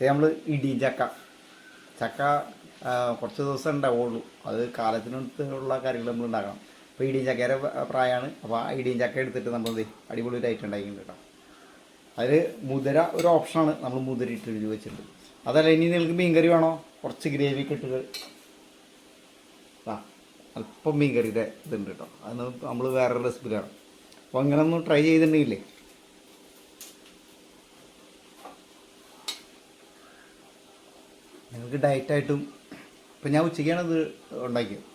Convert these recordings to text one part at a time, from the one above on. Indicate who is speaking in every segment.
Speaker 1: നമ്മൾ ഇടിയും ചക്ക കുറച്ച് ദിവസം ഉണ്ടാവുള്ളൂ. അത് കാലത്തിനടുത്തുള്ള കറികൾ നമ്മൾ ഉണ്ടാക്കണം. അപ്പോൾ ഇടിയും ചക്കയുടെ പ്രായമാണ്. അപ്പോൾ ആ ഇടിയും ചക്ക എടുത്തിട്ട് നമ്മൾ അടിപൊളി ഒരു ഐറ്റം ഉണ്ടാക്കിയിട്ടുണ്ട് കേട്ടോ. അതിൽ മുതിര ഒരു ഓപ്ഷനാണ്. നമ്മൾ മുതിര ഇട്ട് വെച്ചിട്ടുണ്ട്. അതല്ല, ഇനി നിങ്ങൾക്ക് മീൻകറി വേണോ, കുറച്ച് ഗ്രേവി ഒക്കെ ഇട്ട് അല്പം മീൻകറിയുടെ ഇതുണ്ട് കേട്ടോ. അത് നമ്മൾ വേറൊരു റെസിപ്പിയിലാണ്. അപ്പോൾ അങ്ങനെ ഒന്ന് ട്രൈ ചെയ്തിട്ടുണ്ടെങ്കിലേ നിങ്ങൾക്ക് ഡയറ്റായിട്ടും. ഇപ്പം ഞാൻ ഉച്ചയ്ക്കാണ് ഇത് ഉണ്ടാക്കിയത്.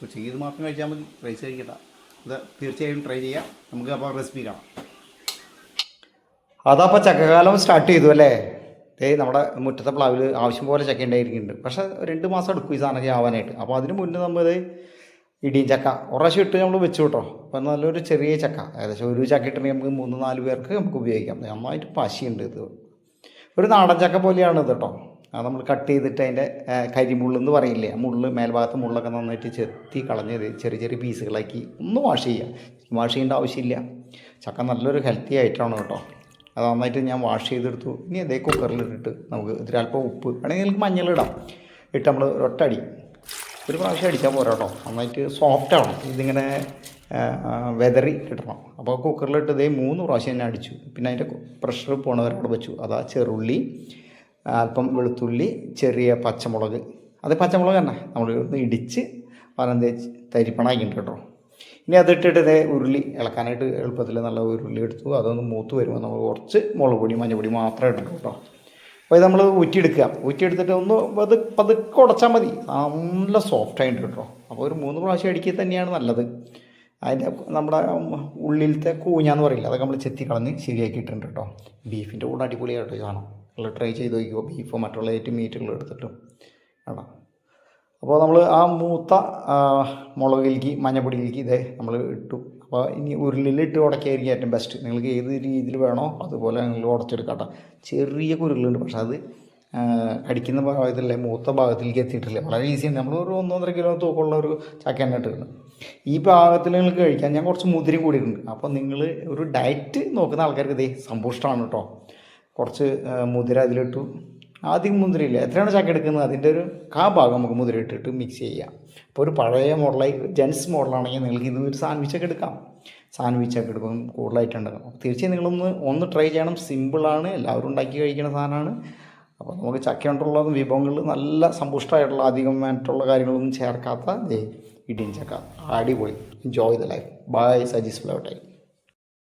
Speaker 1: ഉച്ചയ്ക്ക് ഇത് മാത്രം കഴിച്ചാൽ മതി, റൈസ് കഴിക്കണ്ട. ഇത് തീർച്ചയായും ട്രൈ ചെയ്യാം. നമുക്ക് അപ്പോൾ റെസിപ്പി കാണാം. അതപ്പോൾ ചക്കക്കാലം സ്റ്റാർട്ട് ചെയ്തു അല്ലേ? നമ്മുടെ മുറ്റത്തെ പ്ലാവിൽ ആവശ്യം പോലെ ചക്ക ഉണ്ടായിരിക്കുന്നുണ്ട്. പക്ഷേ 2 മാസം എടുക്കും ഈ സാധനം ആവാനായിട്ട്. അപ്പോൾ അതിന് മുന്നേ നമ്മൾ ഇടിയും ചക്ക പ്രാവശ്യം ഇട്ട് നമ്മൾ വെച്ചു കേട്ടോ. അപ്പോൾ നല്ലൊരു ചെറിയ ചക്ക, ഏകദേശം ഒരു ചക്ക ഇട്ടുണ്ടെങ്കിൽ നമുക്ക് 3-4 പേർക്ക് നമുക്ക് ഉപയോഗിക്കാം. നന്നായിട്ട് പശിയുണ്ട്. ഇത് ഒരു നാടൻ ചക്ക പോലെയാണ് ഇത് കേട്ടോ. അത് നമ്മൾ കട്ട് ചെയ്തിട്ട് അതിൻ്റെ കരിമുള്ളെന്ന് പറയില്ലേ, ആ മുള്ള് മേൽഭാഗത്ത് മുള്ളൊക്കെ നന്നായിട്ട് ചെത്തി കളഞ്ഞത് ചെറിയ ചെറിയ പീസുകളാക്കി ഒന്ന് വാഷ് ചെയ്യുക. വാഷ് ചെയ്യേണ്ട ആവശ്യമില്ല. ചക്ക നല്ലൊരു ഹെൽത്തി ആയിട്ടാണ് കേട്ടോ. അത് നന്നായിട്ട് ഞാൻ വാഷ് ചെയ്തെടുത്തു. ഇനി അതേ കുക്കറിലിട്ടിട്ട് നമുക്ക് ഇതിലല്പം ഉപ്പ് വേണമെങ്കിൽ നിങ്ങൾക്ക് മഞ്ഞളിടാം ഇട്ട് നമ്മൾ ഒറ്റടി ഒരു പ്രാവശ്യം അടിച്ചാൽ പോരാ കേട്ടോ. നന്നായിട്ട് സോഫ്റ്റ് ആവണം. ഇതിങ്ങനെ വെതറി കിട്ടണം. അപ്പോൾ കുക്കറിലിട്ട് ഇതേ 3 പ്രാവശ്യം തന്നെ അടിച്ചു. പിന്നെ അതിൻ്റെ പ്രഷർ പോണവരോട് വെച്ചു. അതാ ചെറുള്ളി, അല്പം വെളുത്തുള്ളി, ചെറിയ പച്ചമുളക്. അത് പച്ചമുളക് തന്നെ നമ്മൾ ഇടിച്ച് തരിപ്പണാക്കിയിട്ടുണ്ട് കേട്ടോ. ഇനി അതിട്ടിട്ട് ഇതേ ഉരുളി ഇളക്കാനായിട്ട് എളുപ്പത്തിൽ നല്ല ഉരുളി എടുത്തു. അതൊന്ന് മൂത്ത് വരുമ്പോൾ നമ്മൾ കുറച്ച് മുളക് പൊടി മഞ്ഞൾപ്പൊടി മാത്രമേ ഇട്ടിട്ടു കേട്ടോ. അപ്പോൾ ഇത് നമ്മൾ ഊറ്റിയെടുക്കുക. ഊറ്റിയെടുത്തിട്ട് ഒന്ന് പതുക്കെ ഉടച്ചാൽ മതി. നല്ല സോഫ്റ്റായിട്ട് കേട്ടോ. അപ്പോൾ ഒരു 3 പ്രാവശ്യം അടിക്കുക തന്നെയാണ് നല്ലത്. അതിൻ്റെ നമ്മുടെ ഉള്ളിലത്തെ കൂഞ്ഞാന്ന് പറയില്ല, അതൊക്കെ നമ്മൾ ചെത്തി കളഞ്ഞ് ശരിയാക്കിയിട്ടുണ്ട് കേട്ടോ. ബീഫിൻ്റെ കൂടെ അടിപൊളിയായിട്ട് കാണാം. നിങ്ങൾ ട്രൈ ചെയ്ത് നോക്കിയോ, ബീഫോ മറ്റുള്ള ഏറ്റവും മീറ്റുകൾ എടുത്തിട്ടും കേട്ടോ. അപ്പോൾ നമ്മൾ ആ മൂത്ത മുളകിലേക്ക് മഞ്ഞപ്പൊടിയിലേക്ക് ഇതേ നമ്മൾ ഇട്ടു. അപ്പോൾ ഇനി ഉരുളിലിട്ട് ഉടക്കിയായിരിക്കും ഏറ്റവും ബെസ്റ്റ്. നിങ്ങൾക്ക് ഏത് രീതിയിൽ വേണോ അതുപോലെ നിങ്ങൾ ഉടച്ചെടുക്കാം കേട്ടോ. ചെറിയ കുരുളുണ്ട്, പക്ഷെ അത് കടിക്കുന്ന ഭാഗത്തിലെ മൂത്ത ഭാഗത്തിലേക്ക് എത്തിയിട്ടില്ല. വളരെ ഈസിയാണ്. നമ്മൾ ഒരു 1-1.5 കിലോ തൂക്കമുള്ള ഒരു ചക്ക തന്നെ ഇട്ടിട്ടുണ്ട്. ഈ ഭാഗത്തിൽ നിങ്ങൾക്ക് കഴിക്കാൻ ഞാൻ കുറച്ച് മുതിരി കൂടിയിട്ടുണ്ട്. അപ്പോൾ നിങ്ങൾ ഒരു ഡയറ്റ് നോക്കുന്ന ആൾക്കാർക്ക് ഇതേ സമ്പുഷ്ടമാണ് കേട്ടോ. കുറച്ച് മുതിര അതിലിട്ടു. ആദ്യം മുന്തിരിയില്ല, എത്രയാണ് ചക്ക എടുക്കുന്നത് അതിൻ്റെ ഒരു ഭാഗം നമുക്ക് മുതിര ഇട്ടിട്ട് മിക്സ് ചെയ്യാം. അപ്പോൾ ഒരു പഴയ മോഡലായി ജെൻസ് മോഡലാണെങ്കിൽ നിങ്ങൾക്ക് ഇത് ഒരു സാൻഡ്വിച്ചൊക്കെ എടുക്കാം. സാൻഡ്വിച്ചൊക്കെ എടുക്കും, കൂടുതലായിട്ടുണ്ടാകും. അപ്പോൾ തീർച്ചയായും നിങ്ങളൊന്ന് ട്രൈ ചെയ്യണം. സിമ്പിളാണ്, എല്ലാവരും ഉണ്ടാക്കി കഴിക്കുന്ന സാധനമാണ്. അപ്പോൾ നമുക്ക് ചക്ക കൊണ്ടുള്ള വിഭവങ്ങളിൽ നല്ല സമ്പുഷ്ടമായിട്ടുള്ള അധികമായിട്ടുള്ള കാര്യങ്ങളൊന്നും ചേർക്കാത്ത ഇടിയും ചക്ക അടിപൊളി. Enjoy the life. Bye Saji's flower time.